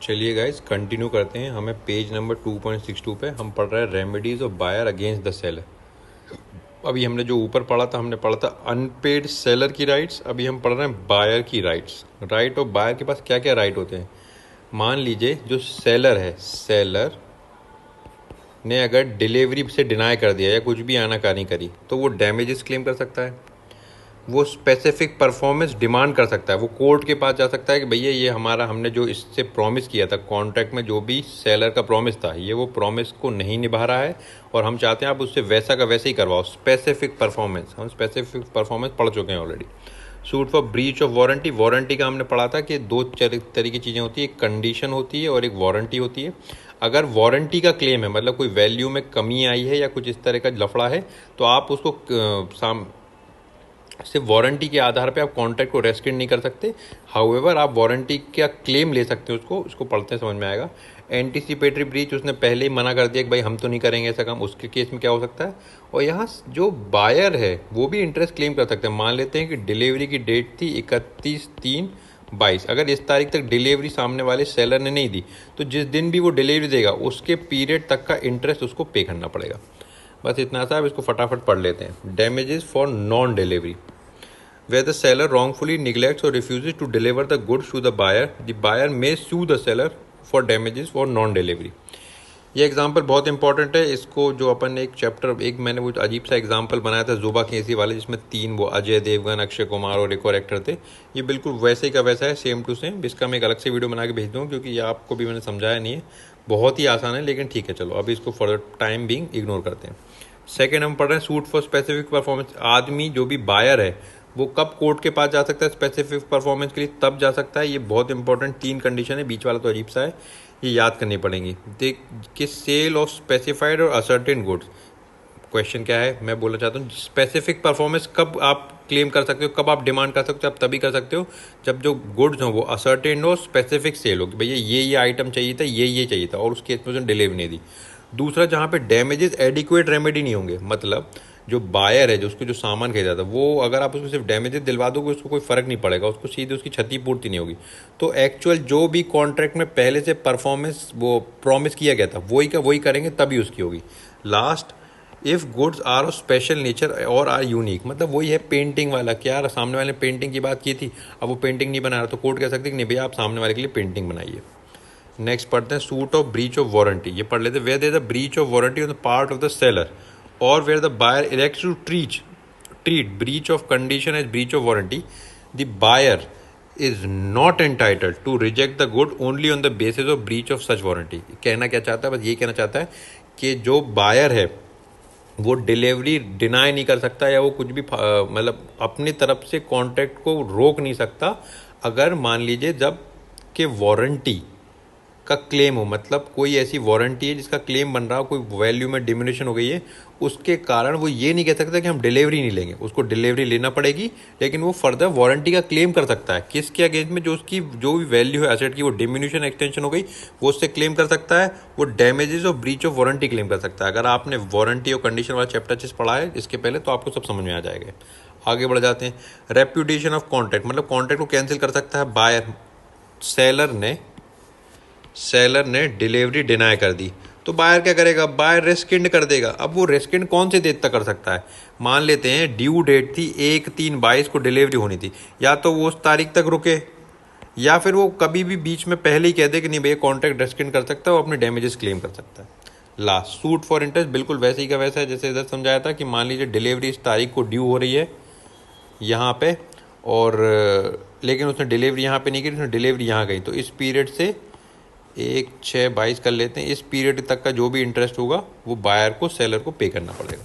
चलिए guys continue करते हैं। हमें पेज नंबर 2.62 पे हम पढ़ रहे हैं remedies of buyer against the seller. अभी हमने जो ऊपर पढ़ा था, हमने पढ़ा था अनपेड सेलर की राइट्स। अभी हम पढ़ रहे हैं बायर की राइट्स। राइट ऑफ बायर के पास क्या क्या राइट होते हैं। मान लीजिए जो सेलर है, सेलर ने अगर डिलीवरी से डिनाई कर दिया या कुछ भी आनाकानी करी तो वो डैमेजेस क्लेम कर सकता है। वो स्पेसिफिक परफॉर्मेंस डिमांड कर सकता है। वो कोर्ट के पास जा सकता है कि भैया ये हमने जो इससे प्रॉमिस किया था, कॉन्ट्रैक्ट में जो भी सेलर का प्रॉमिस था, ये वो प्रॉमिस को नहीं निभा रहा है और हम चाहते हैं आप उससे वैसा का वैसे ही करवाओ। स्पेसिफिक परफॉर्मेंस, हम स्पेसिफिक परफॉर्मेंस पढ़ चुके हैं already. Suit for breach of warranty, warranty का हमने पढ़ा था कि दो तरह की चीज़ें होती है, एक कंडीशन होती है और एक वारंटी होती है। अगर वारंटी का क्लेम है, मतलब कोई वैल्यू में कमी आई है या कुछ इस तरह का लफड़ा है, तो आप उसको सिर्फ वारंटी के आधार पे आप कॉन्ट्रैक्ट को रेस्किंड नहीं कर सकते। हाउएवर आप वारंटी का क्लेम ले सकते हो। उसको पढ़ते हैं, समझ में आएगा। एंटीसिपेटरी ब्रीच, उसने पहले ही मना कर दिया कि भाई हम तो नहीं करेंगे ऐसा काम, उसके केस में क्या हो सकता है। और यहाँ जो बायर है वो भी इंटरेस्ट क्लेम कर सकते हैं। मान लेते हैं कि डिलीवरी की डेट थी 31/3/22। अगर इस तारीख तक डिलीवरी सामने वाले सेलर ने नहीं दी तो जिस दिन भी वो डिलीवरी देगा उसके पीरियड तक का इंटरेस्ट उसको पे करना पड़ेगा। बस इतना सा। अब इसको फटाफट पढ़ लेते हैं। Damages for non delivery, where the seller wrongfully neglects or refuses to deliver the goods to the buyer may sue the seller for damages for non-delivery। ये एग्जाम्पल बहुत इंपॉर्टेंट है। इसको जो अपन ने मैंने वो अजीब सा एग्जाम्पल बनाया था जुबा केसी वाले, जिसमें तीन वो अजय देवगन, अक्षय कुमार और एक और एक्टर थे। ये बिल्कुल वैसे ही का वैसा है, सेम टू सेम। इसका मैं एक अलग से वीडियो बना के भेज दूँ क्योंकि ये आपको भी मैंने समझाया नहीं है। बहुत ही आसान है, लेकिन ठीक है चलो अभी इसको for the time being ignore करते हैं। सेकेंड हम पढ़ रहे हैं सूट फॉर स्पेसिफिक परफॉर्मेंस। आदमी जो भी बायर है वो कब कोर्ट के पास जा सकता है स्पेसिफिक परफॉर्मेंस के लिए, तब जा सकता है। ये बहुत इंपॉर्टेंट तीन कंडीशन है, बीच वाला तो अजीब सा है, ये याद करनी पड़ेंगी। देख कि सेल ऑफ स्पेसिफाइड और असर्टेन गुड्स। क्वेश्चन क्या है, मैं बोलना चाहता हूँ स्पेसिफिक परफॉर्मेंस कब आप क्लेम कर सकते हो, कब आप डिमांड कर सकते हो। आप तभी कर सकते हो जब जो गुड्स हो वो असर्टेन हो, स्पेसिफिक सेल हो कि भैया ये आइटम चाहिए था, ये चाहिए था और उसके केस में डिलीवरी नहीं दी। दूसरा, जहाँ पे डैमेजेस एडिक्वेट रेमेडी नहीं होंगे, मतलब जो बायर है जो उसको जो सामान खरीदा था वो अगर आप उसको सिर्फ डैमेजेस दिलवा दोगे उसको कोई फ़र्क नहीं पड़ेगा, उसको सीधे उसकी क्षतिपूर्ति नहीं होगी। तो एक्चुअल जो भी कॉन्ट्रैक्ट में पहले से परफॉर्मेंस वो प्रॉमिस किया गया था वही करेंगे, तभी उसकी होगी। Last, if goods are of special nature और आर यूनिक, मतलब वही है पेंटिंग वाला। क्या सामने वाले ने पेंटिंग की बात की थी, अब वो पेंटिंग नहीं बना रहा तो कोर्ट कह सकते कि नहीं भैया आप सामने वाले के लिए पेंटिंग बनाइए। नेक्स्ट पढ़ते हैं suit of breach of warranty. ये पढ़ लेते हैं। Where there is a breach of warranty on the part of the seller or where the buyer elects to treat breach of condition as breach of warranty, the buyer is not entitled to reject the good only on the basis of breach of such warranty। कहना क्या चाहता है, बस ये कहना चाहता है कि जो बायर है वो डिलीवरी डिनाई नहीं कर सकता या वो कुछ भी मतलब अपनी तरफ से कॉन्ट्रैक्ट को रोक नहीं सकता अगर मान लीजिए जब कि वारंटी का क्लेम हो, मतलब कोई ऐसी वारंटी है जिसका क्लेम बन रहा हो, कोई वैल्यू में डिमिनिशन हो गई है, उसके कारण वो ये नहीं कह सकता कि हम डिलीवरी नहीं लेंगे। उसको डिलीवरी लेना पड़ेगी, लेकिन वो फर्दर वारंटी का क्लेम कर सकता है। किसके अगेंस्ट में, जो उसकी जो भी वैल्यू है एसेट की वो डिमिनिशन एक्सटेंशन हो गई वो उससे क्लेम कर सकता है। वो डैमेजेस और ब्रीच ऑफ वारंटी क्लेम कर सकता है। अगर आपने वारंटी और कंडीशन वाला चैप्टर जिस पढ़ा है इसके पहले तो आपको सब समझ में आ जाएगा। आगे बढ़ जाते हैं। रेप्यूटेशन ऑफ कॉन्ट्रैक्ट, मतलब कॉन्ट्रैक्ट को कैंसिल कर सकता है बायर। सेलर ने डिलीवरी डिनाई कर दी तो बायर क्या करेगा, बायर रेस्किंड कर देगा। अब वो रेस्किंड कौन से डेट तक कर सकता है, मान लेते हैं ड्यू डेट थी 1/3/22 को डिलीवरी होनी थी, या तो वो उस तारीख तक रुके या फिर वो कभी भी बीच में पहले ही कह दे कि नहीं भैया कॉन्ट्रैक्ट रेस्किंड कर सकता है, वो अपने डैमेजेस क्लेम कर सकता है। लास्ट, सूट फॉर इंटरेस्ट, बिल्कुल वैसे ही का वैसा है जैसे इधर समझाया था कि मान लीजिए डिलीवरी इस तारीख को ड्यू हो रही है यहाँ पे, और लेकिन उसने डिलीवरी यहाँ पे नहीं की, उसने डिलीवरी यहाँ गई, तो इस पीरियड से 1/6/22 कर लेते हैं। इस पीरियड तक का जो भी इंटरेस्ट होगा वो बायर को सेलर को पे करना पड़ेगा।